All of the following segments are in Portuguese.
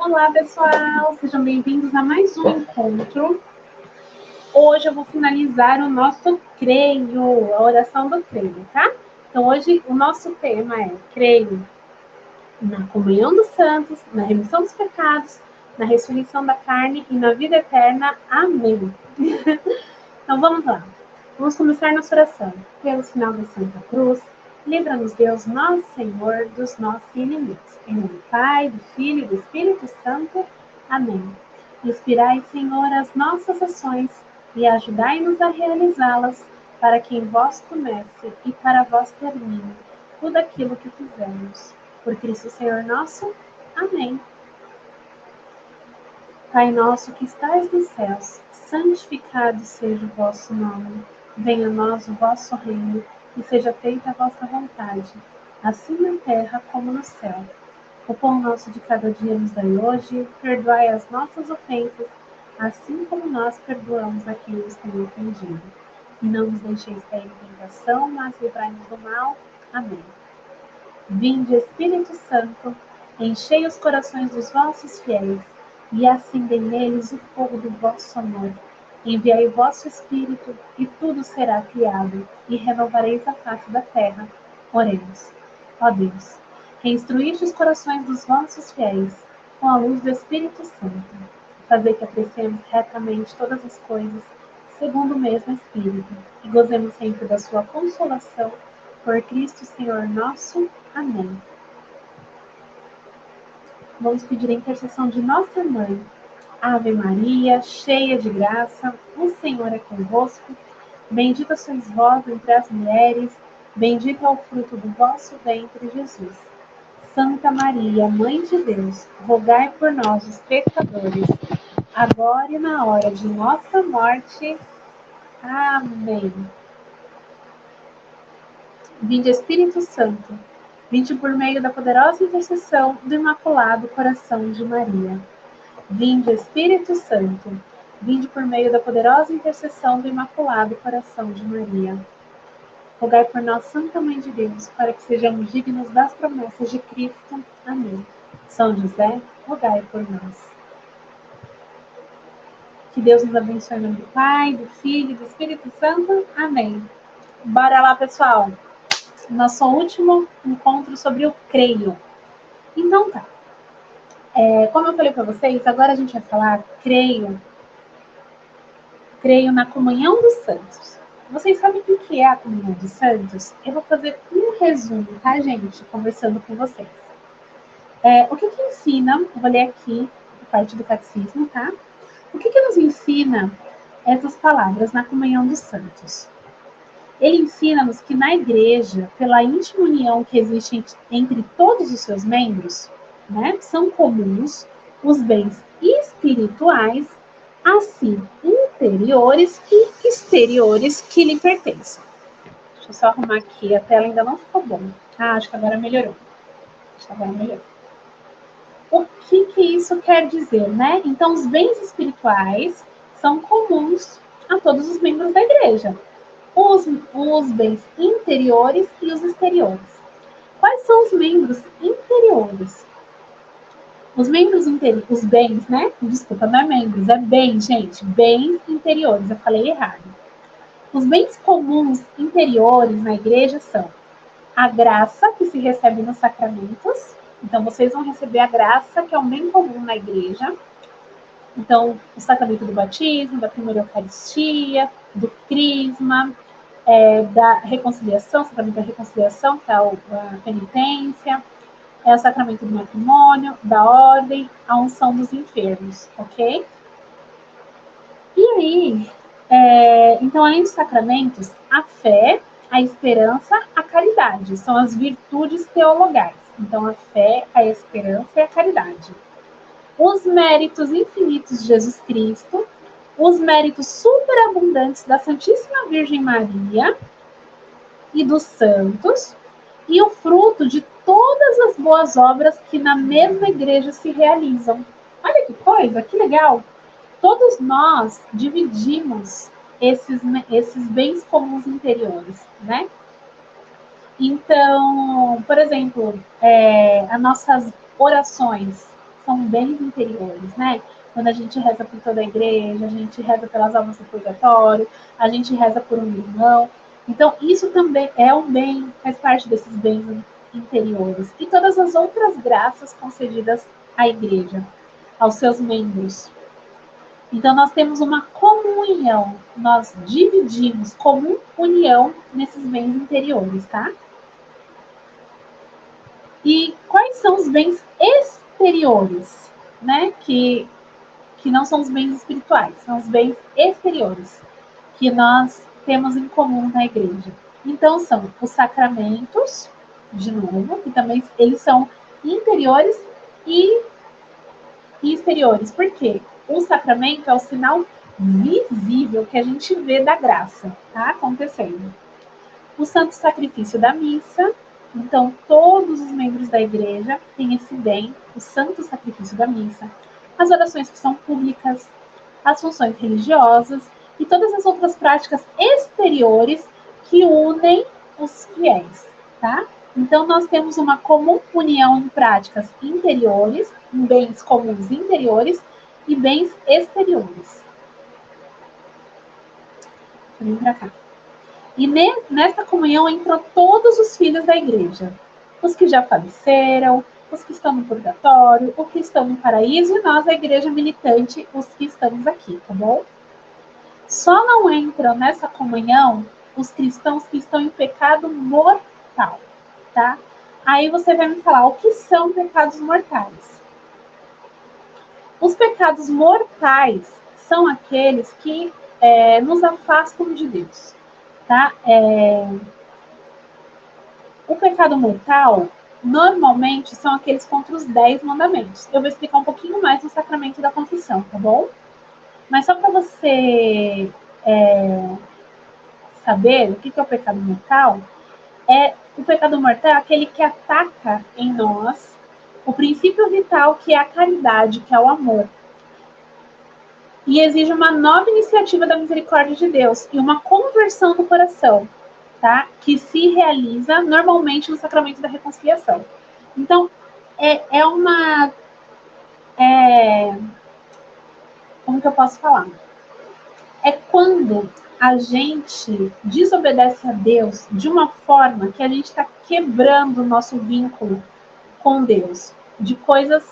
Olá, pessoal! Sejam bem-vindos a mais um encontro. Hoje eu vou finalizar o nosso creio, a oração do creio, tá? Então, hoje o nosso tema é creio na comunhão dos santos, na remissão dos pecados, na ressurreição da carne e na vida eterna. Amém. Então, vamos lá. Vamos começar nossa oração. Pelo sinal da Santa Cruz, livra-nos Deus, nosso Senhor, dos nossos inimigos. Em nome do Pai, do Filho e do Espírito Santo. Amém. Inspirai, Senhor, as nossas ações e ajudai-nos a realizá-las, para que em vós comece e para vós termine tudo aquilo que fizermos. Por Cristo Senhor nosso. Amém. Pai nosso que estais nos céus, santificado seja o vosso nome. Venha a nós o vosso reino, e seja feita a vossa vontade, assim na terra como no céu. O pão nosso de cada dia nos dai hoje, perdoai as nossas ofensas, assim como nós perdoamos a quem nos tem ofendido. E não nos deixeis cair em tentação, mas livrai-nos do mal. Amém. Vinde, Espírito Santo, enchei os corações dos vossos fiéis, e acendei neles o fogo do vosso amor. Enviai o vosso Espírito, e tudo será criado, e renovareis a face da terra. Oremos. Ó Deus, reinstruíste os corações dos vossos fiéis, com a luz do Espírito Santo. Fazei que apreciemos retamente todas as coisas, segundo o mesmo Espírito, e gozemos sempre da sua consolação, por Cristo Senhor nosso. Amém. Vamos pedir a intercessão de nossa Mãe. Ave Maria, cheia de graça, o Senhor é convosco. Bendita sois vós entre as mulheres, bendito é o fruto do vosso ventre, Jesus. Santa Maria, Mãe de Deus, rogai por nós, os pecadores, agora e na hora de nossa morte. Amém. Vinde, Espírito Santo, vinde por meio da poderosa intercessão do Imaculado Coração de Maria. Vinde, Espírito Santo, vinde por meio da poderosa intercessão do Imaculado Coração de Maria. Rogai por nós, Santa Mãe de Deus, para que sejamos dignos das promessas de Cristo. Amém. São José, rogai por nós. Que Deus nos abençoe em nome do Pai, do Filho e do Espírito Santo. Amém. Bora lá, pessoal. Nosso último encontro sobre o creio. Então tá. Como eu falei para vocês, agora a gente vai falar creio na comunhão dos santos. Vocês sabem o que é a comunhão dos santos? Eu vou fazer um resumo, tá, gente? Conversando com vocês. O que ensina, vou ler aqui a parte do catecismo, tá? O que nos ensina essas palavras na comunhão dos santos? Ele ensina-nos que na igreja, pela íntima união que existe entre todos os seus membros, né, são comuns os bens espirituais, assim interiores e exteriores que lhe pertencem. Deixa eu só arrumar aqui, a tela ainda não ficou bom. Acho que agora melhorou. O que isso quer dizer, né? Então, os bens espirituais são comuns a todos os membros da igreja. Os bens interiores e os exteriores. Quais são os membros interiores? Os membros interiores, os bens, né? Desculpa, não é membros, é bens, gente. Bens interiores, eu falei errado. Os bens comuns interiores na igreja são a graça que se recebe nos sacramentos. Então, vocês vão receber a graça, que é um bem comum na igreja. Então, o sacramento do batismo, da primeira Eucaristia, do crisma, da reconciliação, sacramento da reconciliação, que é a penitência, o sacramento do matrimônio, da ordem, a unção dos enfermos, ok? E aí, então, além dos sacramentos, a fé, a esperança, a caridade, são as virtudes teologais. Então, a fé, a esperança e a caridade. Os méritos infinitos de Jesus Cristo, os méritos superabundantes da Santíssima Virgem Maria e dos santos, e o fruto de todas as boas obras que na mesma igreja se realizam. Olha que coisa, que legal! Todos nós dividimos esses bens comuns interiores, né? Então, por exemplo, as nossas orações são bens interiores, né? Quando a gente reza por toda a igreja, a gente reza pelas almas do purgatório, a gente reza por um irmão. Então, isso também é um bem, faz parte desses bens interiores. E todas as outras graças concedidas à igreja, aos seus membros. Então, nós temos uma comunhão, nós dividimos como união nesses bens interiores, tá? E quais são os bens exteriores, né? Que não são os bens espirituais, são os bens exteriores que nós temos em comum na igreja. Então, são os sacramentos, de novo, que também eles são interiores e exteriores. Por quê? O sacramento é o sinal visível que a gente vê da graça, tá? Acontecendo. O santo sacrifício da missa. Então, todos os membros da igreja têm esse bem, o santo sacrifício da missa. As orações que são públicas, as funções religiosas e todas as outras práticas exteriores que unem os fiéis, tá? Então, nós temos uma comum união em práticas interiores, em bens comuns interiores e bens exteriores. Vem para cá. E nessa comunhão entram todos os filhos da igreja. Os que já faleceram, os que estão no purgatório, os que estão no paraíso e nós, a igreja militante, os que estamos aqui, tá bom? Só não entram nessa comunhão os cristãos que estão em pecado mortal, tá? Aí você vai me falar, o que são pecados mortais? Os pecados mortais são aqueles que nos afastam de Deus, tá? O pecado mortal, normalmente, são aqueles contra os 10 mandamentos. Eu vou explicar um pouquinho mais no sacramento da confissão, tá bom? Mas só para você saber o que é o pecado mortal, o pecado mortal é aquele que ataca em nós o princípio vital que é a caridade, que é o amor. E exige uma nova iniciativa da misericórdia de Deus e uma conversão do coração, tá? Que se realiza normalmente no sacramento da reconciliação. Então, como que eu posso falar? É quando a gente desobedece a Deus de uma forma que a gente está quebrando o nosso vínculo com Deus, de coisas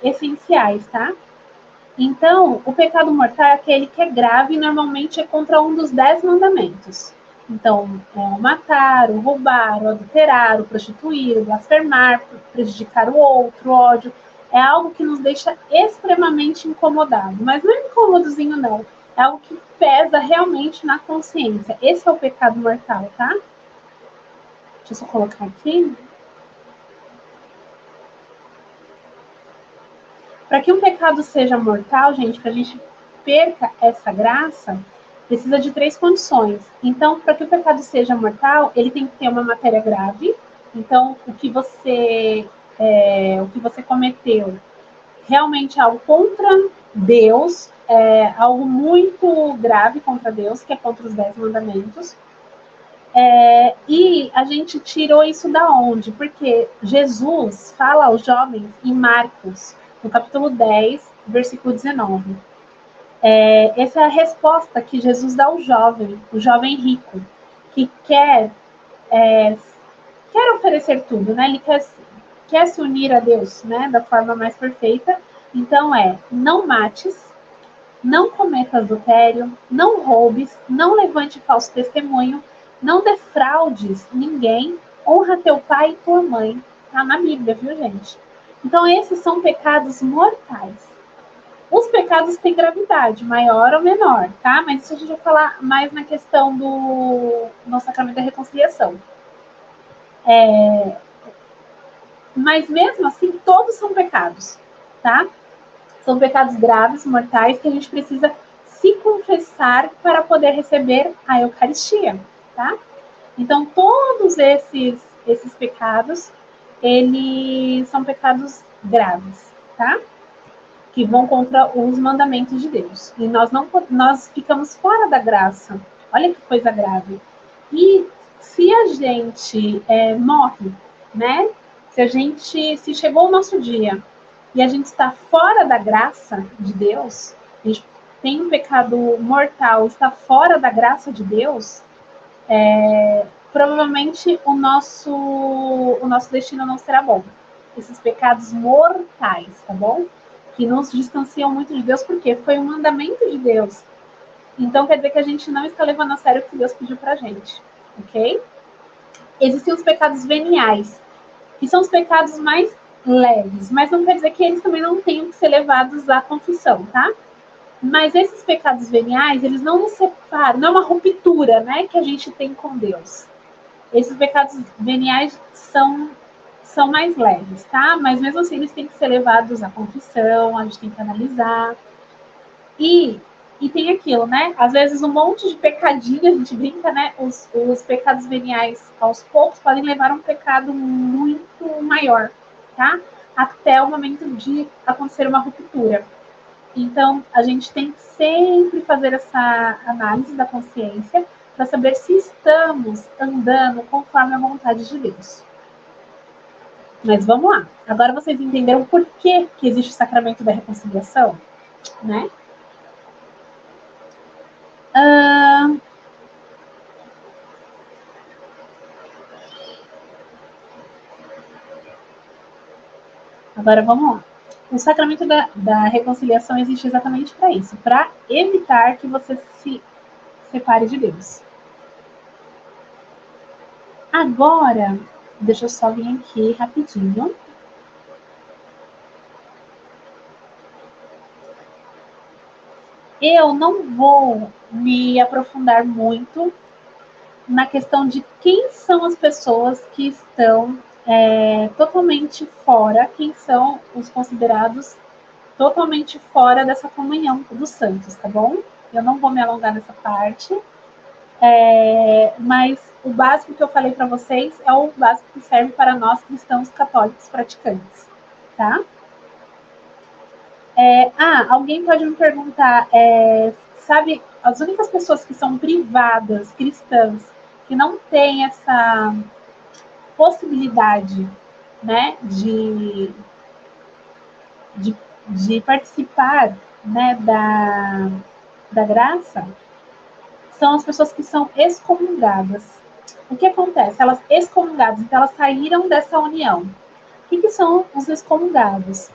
essenciais, tá? Então, o pecado mortal é aquele que é grave e normalmente é contra um dos 10 mandamentos. Então, o matar, o roubar, o adulterar, o prostituir, o blasfemar, prejudicar o outro, o ódio. É algo que nos deixa extremamente incomodado. Mas não é incômodozinho, não. É algo que pesa realmente na consciência. Esse é o pecado mortal, tá? Deixa eu só colocar aqui. Para que um pecado seja mortal, gente, para a gente perca essa graça, precisa de 3 condições. Então, para que o pecado seja mortal, ele tem que ter uma matéria grave. Então, o que você cometeu realmente é algo contra Deus, algo muito grave contra Deus, que é contra os 10 mandamentos. E a gente tirou isso da onde? Porque Jesus fala aos jovens em Marcos, no capítulo 10, versículo 19. Essa é a resposta que Jesus dá ao jovem, o jovem rico, que quer oferecer tudo, né? Ele quer se unir a Deus, né? Da forma mais perfeita. Então não mates, não cometa adultério, não roubes, não levante falso testemunho, não defraudes ninguém, honra teu pai e tua mãe. Tá na Bíblia, viu, gente? Então, esses são pecados mortais. Os pecados têm gravidade, maior ou menor, tá? Mas isso a gente vai falar mais na questão no sacramento da reconciliação. Mas mesmo assim, todos são pecados, tá? São pecados graves, mortais, que a gente precisa se confessar para poder receber a Eucaristia, tá? Então, todos esses pecados, eles são pecados graves, tá? Que vão contra os mandamentos de Deus. E nós ficamos fora da graça. Olha que coisa grave. E se a gente morre, né? Se chegou o nosso dia e a gente está fora da graça de Deus, a gente tem um pecado mortal, está fora da graça de Deus, provavelmente o nosso destino não será bom. Esses pecados mortais, tá bom? Que nos distanciam muito de Deus, porque foi um mandamento de Deus. Então quer dizer que a gente não está levando a sério o que Deus pediu pra gente, ok? Existem os pecados veniais, que são os pecados mais leves, mas não quer dizer que eles também não tenham que ser levados à confissão, tá? Mas esses pecados veniais, eles não nos separam, não é uma ruptura, né, que a gente tem com Deus. Esses pecados veniais são mais leves, tá? Mas mesmo assim eles têm que ser levados à confissão, a gente tem que analisar. E tem aquilo, né? Às vezes um monte de pecadinho, a gente brinca, né? Os pecados veniais aos poucos podem levar a um pecado muito maior, tá? Até o momento de acontecer uma ruptura. Então, a gente tem que sempre fazer essa análise da consciência para saber se estamos andando conforme a vontade de Deus. Mas vamos lá. Agora vocês entenderam por que existe o sacramento da reconciliação, né? Agora vamos lá. O sacramento da reconciliação existe exatamente para isso, para evitar que você se separe de Deus. Agora, deixa eu só vir aqui rapidinho. Eu não vou me aprofundar muito na questão de quem são as pessoas que estão totalmente fora, quem são os considerados totalmente fora dessa comunhão dos santos, tá bom? Eu não vou me alongar nessa parte, mas o básico que eu falei para vocês é o básico que serve para nós cristãos católicos praticantes, tá? Alguém pode me perguntar, sabe, as únicas pessoas que são privadas, cristãs, que não têm essa possibilidade, né, de participar, né, da graça, são as pessoas que são excomungadas. O que acontece? Elas excomungadas, então elas saíram dessa união. O que são os excomungados?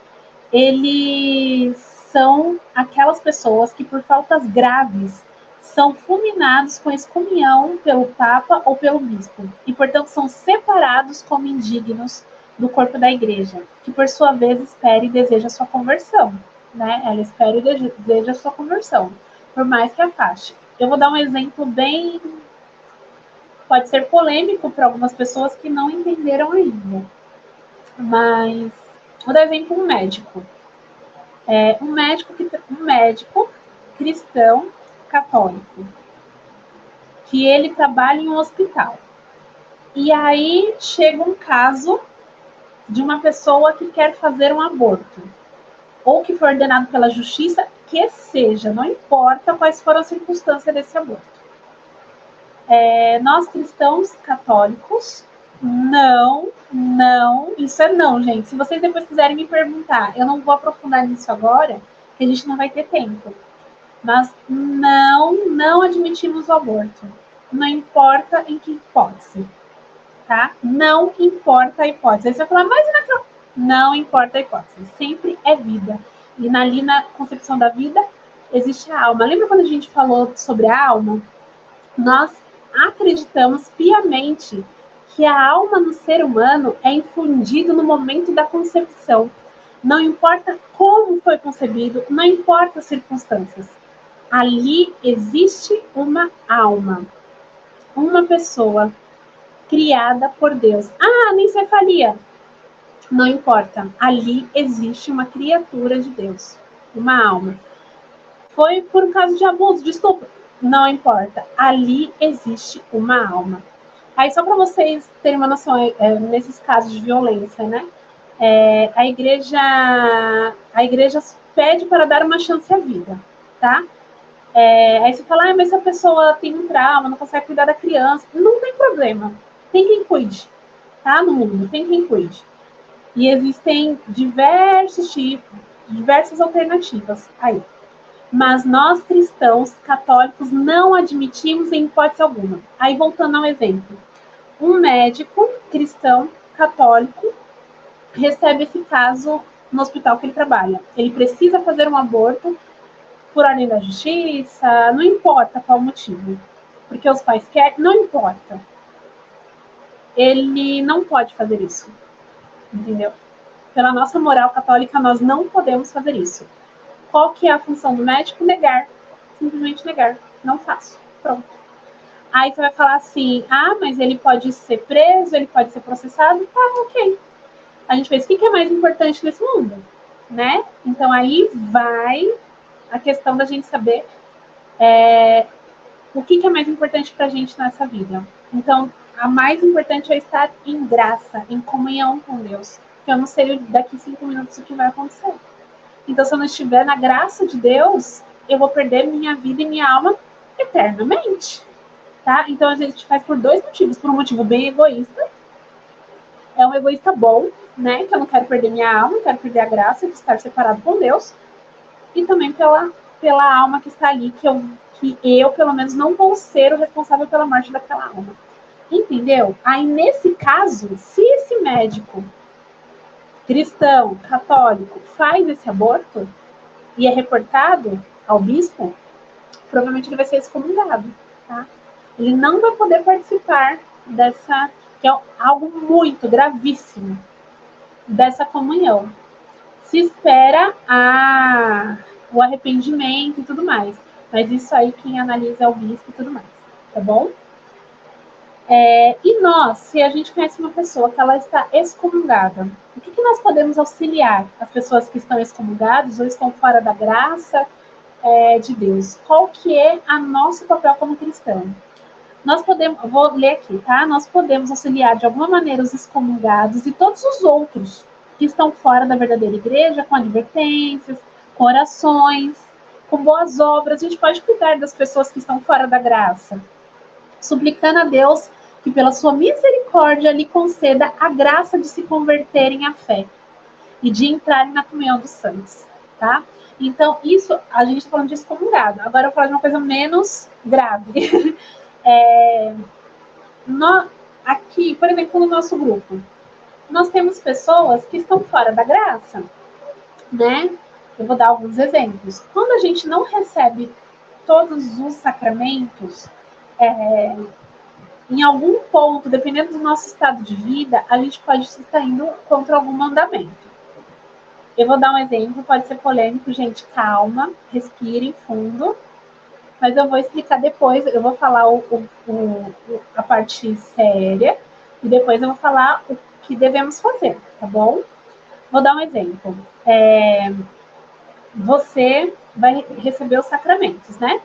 Eles são aquelas pessoas que, por faltas graves, são fulminados com excomunhão pelo Papa ou pelo Bispo, e, portanto, são separados como indignos do corpo da Igreja, que, por sua vez, espera e deseja a sua conversão. Né? Ela espera e deseja a sua conversão, por mais que afaste. Eu vou dar um exemplo bem... Pode ser polêmico para algumas pessoas que não entenderam ainda, mas vou dar exemplo um médico. Um médico cristão católico, que ele trabalha em um hospital. E aí chega um caso de uma pessoa que quer fazer um aborto, ou que foi ordenado pela justiça, que seja, não importa quais foram as circunstâncias desse aborto. Nós cristãos católicos, não, isso é não, gente. Se vocês depois quiserem me perguntar, eu não vou aprofundar nisso agora, que a gente não vai ter tempo. Mas não admitimos o aborto. Não importa em que hipótese, tá? Não importa a hipótese. Aí você vai falar, mas não importa a hipótese. Sempre é vida. E ali na concepção da vida existe a alma. Lembra quando a gente falou sobre a alma? Nós acreditamos piamente que a alma no ser humano é infundida no momento da concepção. Não importa como foi concebido, não importa as circunstâncias. Ali existe uma alma, uma pessoa criada por Deus. Anencefalia. Não importa. Ali existe uma criatura de Deus, uma alma. Foi por um caso de abuso, de estupro. Não importa. Ali existe uma alma. Aí, só para vocês terem uma noção, nesses casos de violência, né? A igreja pede para dar uma chance à vida, tá? Aí você fala, mas se a pessoa tem um trauma, não consegue cuidar da criança, não tem problema. Tem quem cuide, tá? No mundo, tem quem cuide. E existem diversos tipos, diversas alternativas aí. Mas nós, cristãos católicos, não admitimos em hipótese alguma. Aí, voltando ao exemplo. Um médico cristão católico recebe esse caso no hospital que ele trabalha. Ele precisa fazer um aborto por ordem da justiça, não importa qual motivo. Porque os pais querem, não importa. Ele não pode fazer isso. Entendeu? Pela nossa moral católica, nós não podemos fazer isso. Qual que é a função do médico? Negar. Simplesmente negar. Não faço. Pronto. Aí você vai falar assim, mas ele pode ser preso, ele pode ser processado. Tá, ok. A gente fez o que é mais importante nesse mundo, né? Então aí vai a questão da gente saber o que é mais importante pra gente nessa vida. Então, a mais importante é estar em graça, em comunhão com Deus. Porque eu não sei daqui 5 minutos o que vai acontecer. Então, se eu não estiver na graça de Deus, eu vou perder minha vida e minha alma eternamente. Tá? Então, a gente faz por 2 motivos. Por um motivo bem egoísta. É um egoísta bom, né? Que eu não quero perder minha alma, não quero perder a graça de estar separado com Deus. E também pela alma que está ali, que eu, pelo menos, não vou ser o responsável pela morte daquela alma. Entendeu? Aí, nesse caso, se esse médico cristão, católico, faz esse aborto e é reportado ao bispo, provavelmente ele vai ser excomungado, tá? Ele não vai poder participar dessa, que é algo muito gravíssimo, dessa comunhão. Se espera o arrependimento e tudo mais, mas isso aí quem analisa é o bispo e tudo mais, tá bom? E nós, se a gente conhece uma pessoa que ela está excomungada, o que nós podemos auxiliar as pessoas que estão excomungadas ou estão fora da graça de Deus? Qual que é o nosso papel como cristão? Nós podemos, vou ler aqui, tá? Nós podemos auxiliar de alguma maneira os excomungados e todos os outros que estão fora da verdadeira igreja, com advertências, com orações, com boas obras. A gente pode cuidar das pessoas que estão fora da graça, suplicando a Deus que pela sua misericórdia lhe conceda a graça de se converterem à fé e de entrarem na comunhão dos santos, tá? Então, isso, a gente está falando de excomungado. Agora eu vou falar de uma coisa menos grave. Aqui, por exemplo, no nosso grupo, nós temos pessoas que estão fora da graça, né? Eu vou dar alguns exemplos. Quando a gente não recebe todos os sacramentos, em algum ponto, dependendo do nosso estado de vida, a gente pode estar indo contra algum mandamento. Eu vou dar um exemplo, pode ser polêmico, gente, calma, respirem fundo, mas eu vou explicar depois, eu vou falar a parte séria e depois eu vou falar o que devemos fazer, tá bom? Vou dar um exemplo. Você vai receber os sacramentos, né?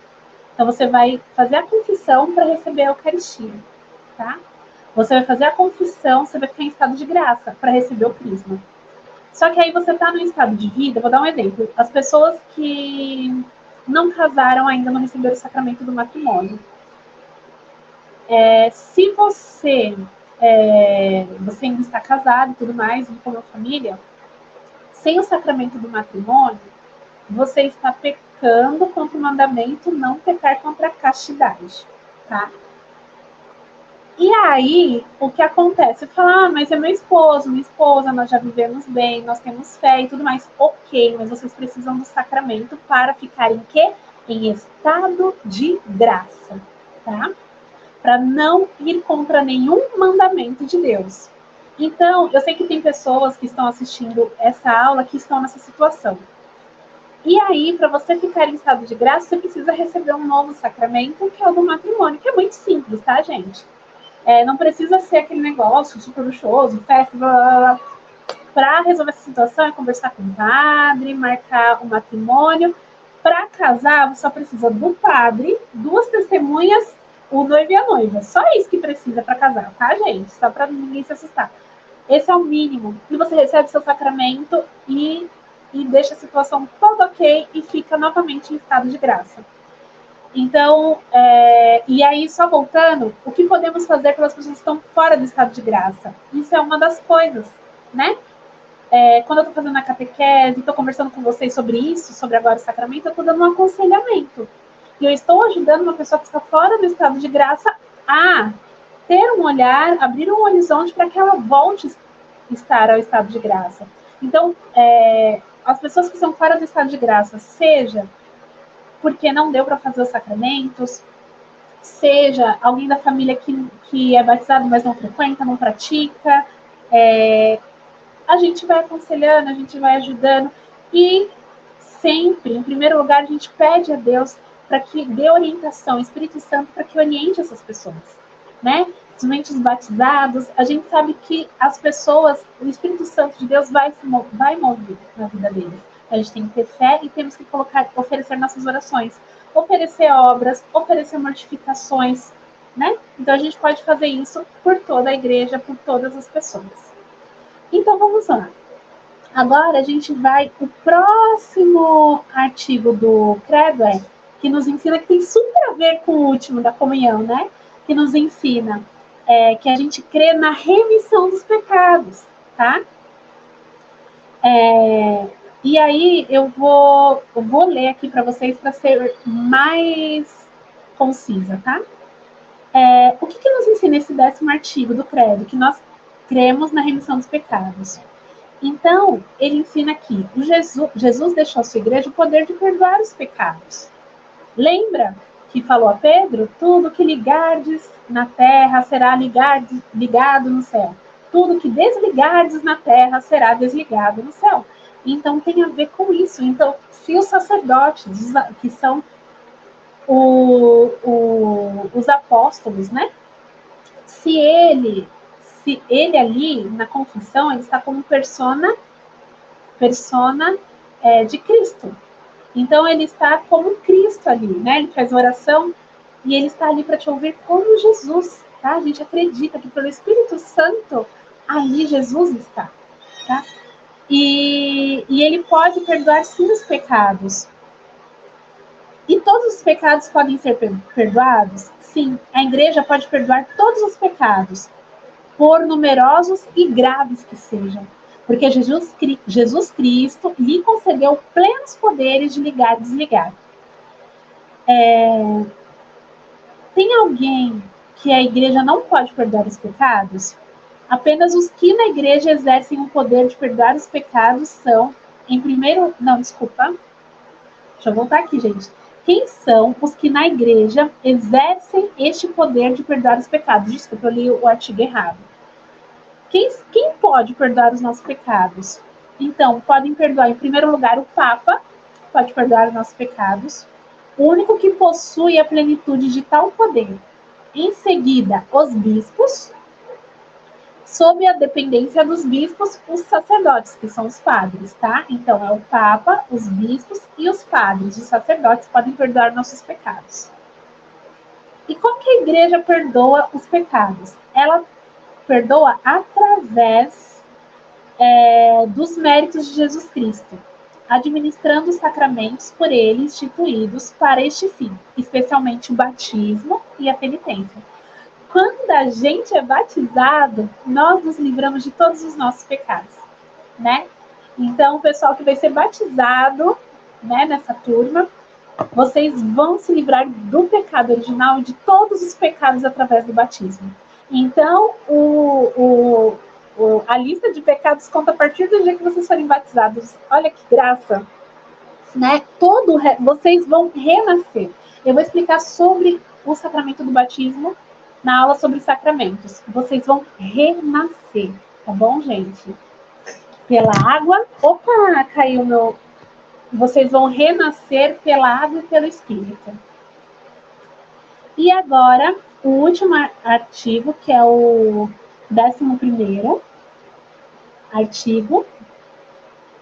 Então você vai fazer a confissão para receber a Eucaristia, tá? Você vai fazer a confissão, você vai ficar em estado de graça para receber o crisma. Só que aí você está no estado de vida, vou dar um exemplo. As pessoas que não casaram ainda, não receberam o sacramento do matrimônio. Se você ainda está casado e tudo mais, e com uma família, sem o sacramento do matrimônio, você está pecando contra o mandamento não pecar contra a castidade, tá? E aí, o que acontece? Fala, mas é meu esposo, minha esposa, nós já vivemos bem, nós temos fé e tudo mais. Ok, mas vocês precisam do sacramento para ficar em quê? Em estado de graça, tá? Para não ir contra nenhum mandamento de Deus. Então, eu sei que tem pessoas que estão assistindo essa aula que estão nessa situação. E aí, para você ficar em estado de graça, você precisa receber um novo sacramento, que é o do matrimônio, que é muito simples, tá, gente? Não precisa ser aquele negócio super luxuoso, festa, blá, blá, blá. Para resolver essa situação é conversar com o padre, marcar o matrimônio. Para casar, você só precisa do padre, 2 testemunhas, o noivo e a noiva. Só isso que precisa para casar, tá, gente? Só para ninguém se assustar. Esse é o mínimo. E você recebe seu sacramento e deixa a situação toda ok e fica novamente em estado de graça. Então, e aí, só voltando, o que podemos fazer pelas pessoas que estão fora do estado de graça? Isso é uma das coisas, né? quando eu estou fazendo a catequese, estou conversando com vocês sobre isso, sobre agora o sacramento, eu estou dando um aconselhamento. E eu estou ajudando uma pessoa que está fora do estado de graça a ter um olhar, abrir um horizonte para que ela volte a estar ao estado de graça. Então, as pessoas que estão fora do estado de graça, seja porque não deu para fazer os sacramentos, seja alguém da família que é batizado, mas não frequenta, não pratica, a gente vai aconselhando, a gente vai ajudando e sempre, em primeiro lugar, a gente pede a Deus para que dê orientação, Espírito Santo, para que oriente essas pessoas, né? Principalmente os batizados, a gente sabe que as pessoas, o Espírito Santo de Deus vai mover na vida deles. A gente tem que ter fé e temos que oferecer nossas orações, oferecer obras, oferecer mortificações, né? Então a gente pode fazer isso por toda a igreja, por todas as pessoas. Então vamos lá. Agora a gente vai, o próximo artigo do Credo que nos ensina, que tem super a ver com o último da comunhão, né? Que nos ensina que a gente crê na remissão dos pecados, tá? E aí eu vou ler aqui para vocês para ser mais concisa, tá? O que nos ensina esse 10º artigo do Credo? Que nós cremos na remissão dos pecados. Então, ele ensina aqui, Jesus deixou à sua igreja o poder de perdoar os pecados. Lembra que falou a Pedro? Tudo que ligardes na terra será ligado no céu. Tudo que desligardes na terra será desligado no céu. Então, tem a ver com isso. Então, se os sacerdotes, que são os apóstolos, né? Se ele ali, na confissão, ele está como persona de Cristo. Então, ele está como Cristo ali, né? Ele faz oração e ele está ali para te ouvir como Jesus, tá? A gente acredita que pelo Espírito Santo, ali Jesus está, tá? E ele pode perdoar, sim, os pecados. E todos os pecados podem ser perdoados? Sim, a igreja pode perdoar todos os pecados, por numerosos e graves que sejam, porque Jesus Cristo lhe concedeu plenos poderes de ligar e desligar. Tem alguém que a igreja não pode perdoar os pecados? Apenas os que na igreja exercem o poder de perdoar os pecados são, deixa eu voltar aqui, gente. Quem são os que na igreja exercem este poder de perdoar os pecados? Desculpa, eu li o artigo errado. Quem pode perdoar os nossos pecados? Então, podem perdoar, em primeiro lugar, o Papa pode perdoar os nossos pecados, o único que possui a plenitude de tal poder. Em seguida, os bispos, sob a dependência dos bispos, os sacerdotes, que são os padres, tá? Então, é o Papa, os bispos e os padres, os sacerdotes, podem perdoar nossos pecados. E como que a igreja perdoa os pecados? Ela perdoa através dos méritos de Jesus Cristo, administrando os sacramentos por ele instituídos para este fim, especialmente o batismo e a penitência. Quando a gente é batizado, nós nos livramos de todos os nossos pecados, né? Então, o pessoal que vai ser batizado, né, nessa turma, vocês vão se livrar do pecado original e de todos os pecados através do batismo. Então, a lista de pecados conta a partir do dia que vocês forem batizados. Olha que graça, né? Vocês vão renascer. Eu vou explicar sobre o sacramento do batismo na aula sobre sacramentos. Vocês vão renascer, tá bom, gente? Pela água. Opa, caiu meu... Vocês vão renascer pela água e pelo Espírito. E agora, o último artigo, que é o 11º artigo,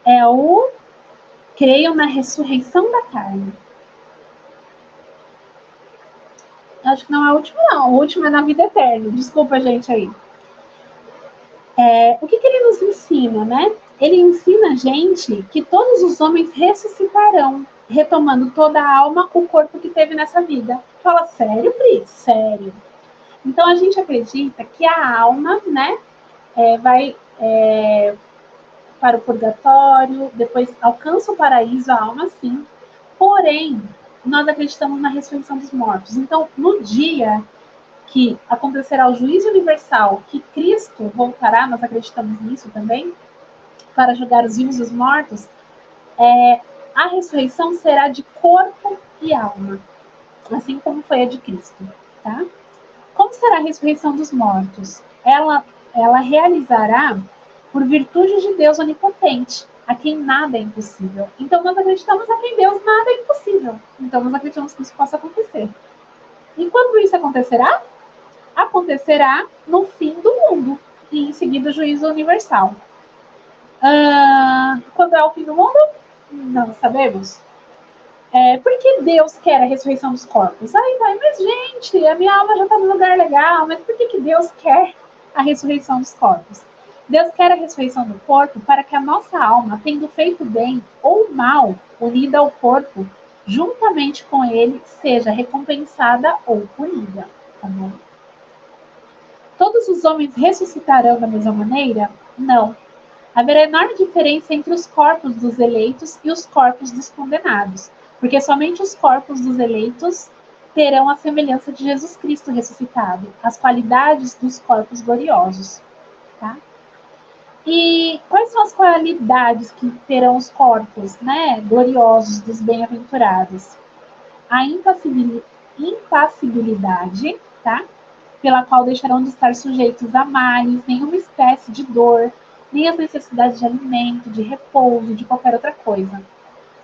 é o creio na ressurreição da carne. Acho que não é o último, não. O último é na vida eterna. Desculpa, gente, aí. O que ele nos ensina, né? Ele ensina a gente que todos os homens ressuscitarão, retomando toda a alma, o corpo que teve nessa vida. Fala, sério, Pri? Sério. Então, a gente acredita que a alma, né, vai para o purgatório, depois alcança o paraíso, a alma sim. Porém, nós acreditamos na ressurreição dos mortos. Então, no dia que acontecerá o juízo universal, que Cristo voltará, nós acreditamos nisso também, para julgar os vivos e os mortos, a ressurreição será de corpo e alma, assim como foi a de Cristo, tá? Como será a ressurreição dos mortos? Ela realizará por virtude de Deus onipotente, a quem nada é impossível. Então nós acreditamos a quem Deus nada é impossível. Então nós acreditamos que isso possa acontecer. E quando isso acontecerá? Acontecerá no fim do mundo e em seguida o juízo universal. Quando é o fim do mundo? Não sabemos. Por que Deus quer a ressurreição dos corpos? Mas gente, a minha alma já está num lugar legal, mas por que Deus quer a ressurreição dos corpos? Deus quer a ressurreição do corpo para que a nossa alma, tendo feito bem ou mal, unida ao corpo, juntamente com ele, seja recompensada ou punida. Tá bom? Todos os homens ressuscitarão da mesma maneira? Não. Haverá enorme diferença entre os corpos dos eleitos e os corpos dos condenados, porque somente os corpos dos eleitos terão a semelhança de Jesus Cristo ressuscitado, as qualidades dos corpos gloriosos. Tá? E quais são as qualidades que terão os corpos, né, gloriosos dos bem-aventurados? A impassibilidade, tá? Pela qual deixarão de estar sujeitos a males, nenhuma espécie de dor, nem as necessidades de alimento, de repouso, de qualquer outra coisa.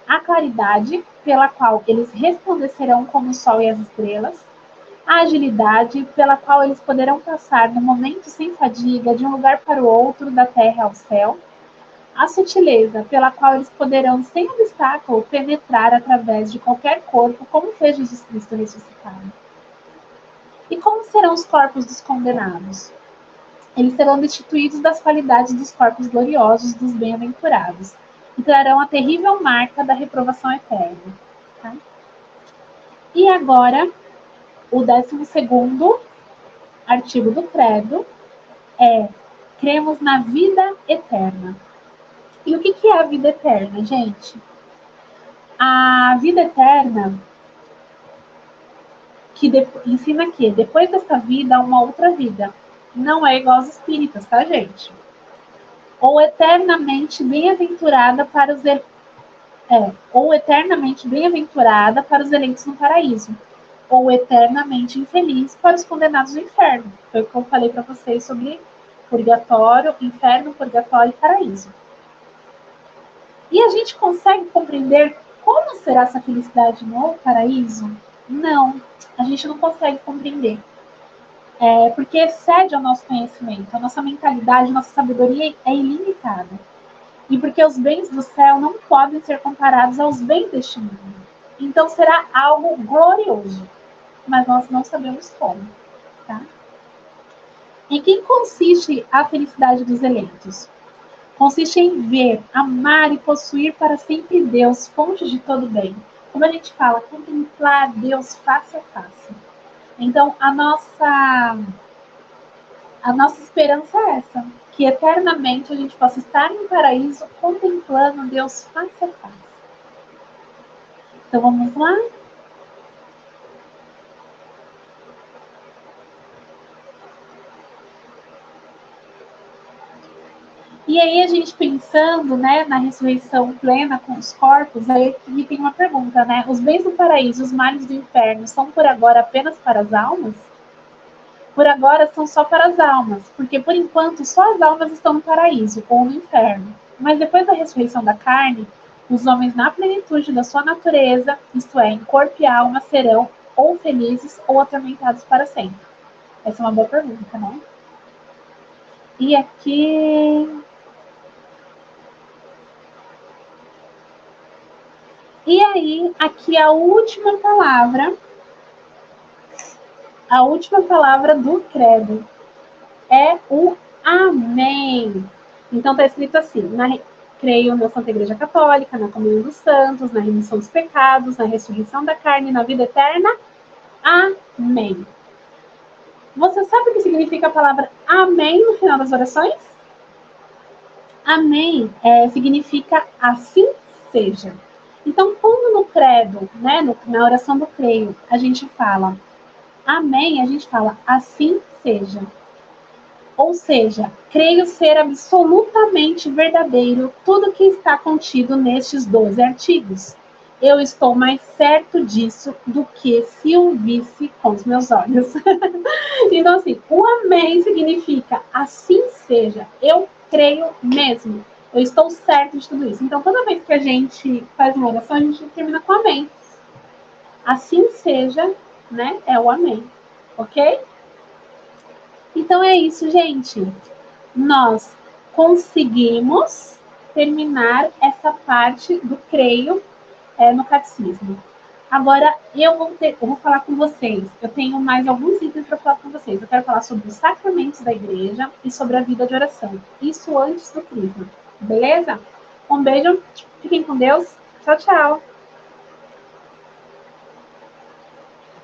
A claridade, pela qual eles resplandecerão como o sol e as estrelas. A agilidade, pela qual eles poderão passar no momento sem fadiga de um lugar para o outro, da terra ao céu. A sutileza, pela qual eles poderão, sem obstáculo, penetrar através de qualquer corpo, como fez Jesus Cristo ressuscitado. E como serão os corpos dos condenados? Eles serão destituídos das qualidades dos corpos gloriosos dos bem-aventurados e trarão a terrível marca da reprovação eterna. Tá? E agora, o 12º artigo do credo é: cremos na vida eterna. E o que é a vida eterna, gente? A vida eterna ensina que depois dessa vida há uma outra vida. Não é igual aos espíritas, tá, gente? Ou eternamente bem-aventurada para os ou eternamente bem-aventurada para os eleitos no paraíso, ou eternamente infeliz para os condenados no inferno. Foi o que eu falei para vocês sobre purgatório, inferno, purgatório e paraíso. E a gente consegue compreender como será essa felicidade no paraíso? Não, a gente não consegue compreender. Porque excede ao nosso conhecimento, a nossa mentalidade, a nossa sabedoria é ilimitada. E porque os bens do céu não podem ser comparados aos bens deste mundo. Então será algo glorioso, mas nós não sabemos como. Tá? Em que consiste a felicidade dos eleitos? Consiste em ver, amar e possuir para sempre Deus, fonte de todo bem. Como a gente fala, contemplar Deus face a face. Então, a nossa esperança é essa, que eternamente a gente possa estar no paraíso contemplando Deus face a face. Então, vamos lá? E aí a gente pensando, né, na ressurreição plena com os corpos, aí aqui tem uma pergunta, né? Os bens do paraíso, os males do inferno, são por agora apenas para as almas? Por agora são só para as almas, porque por enquanto só as almas estão no paraíso ou no inferno. Mas depois da ressurreição da carne, os homens na plenitude da sua natureza, isto é, em corpo e alma, serão ou felizes ou atormentados para sempre. Essa é uma boa pergunta, né? E aqui... E aí, aqui a última palavra do credo é o amém. Então está escrito assim: creio na Santa Igreja Católica, na comunhão dos santos, na remissão dos pecados, na ressurreição da carne, na vida eterna. Amém. Você sabe o que significa a palavra amém no final das orações? Amém significa assim seja. Então, quando no credo, né, na oração do creio, a gente fala amém, a gente fala assim seja. Ou seja, creio ser absolutamente verdadeiro tudo que está contido nestes 12 artigos. Eu estou mais certo disso do que se o visse com os meus olhos. Então, assim, o amém significa assim seja. Eu creio mesmo. Eu estou certo de tudo isso. Então, toda vez que a gente faz uma oração, a gente termina com amém. Assim seja, né? É o amém. Ok? Então é isso, gente. Nós conseguimos terminar essa parte do creio no catecismo. Agora eu vou falar com vocês. Eu tenho mais alguns itens para falar com vocês. Eu quero falar sobre os sacramentos da igreja e sobre a vida de oração. Isso antes do crisma. Beleza? Um beijo. Fiquem com Deus. Tchau, tchau.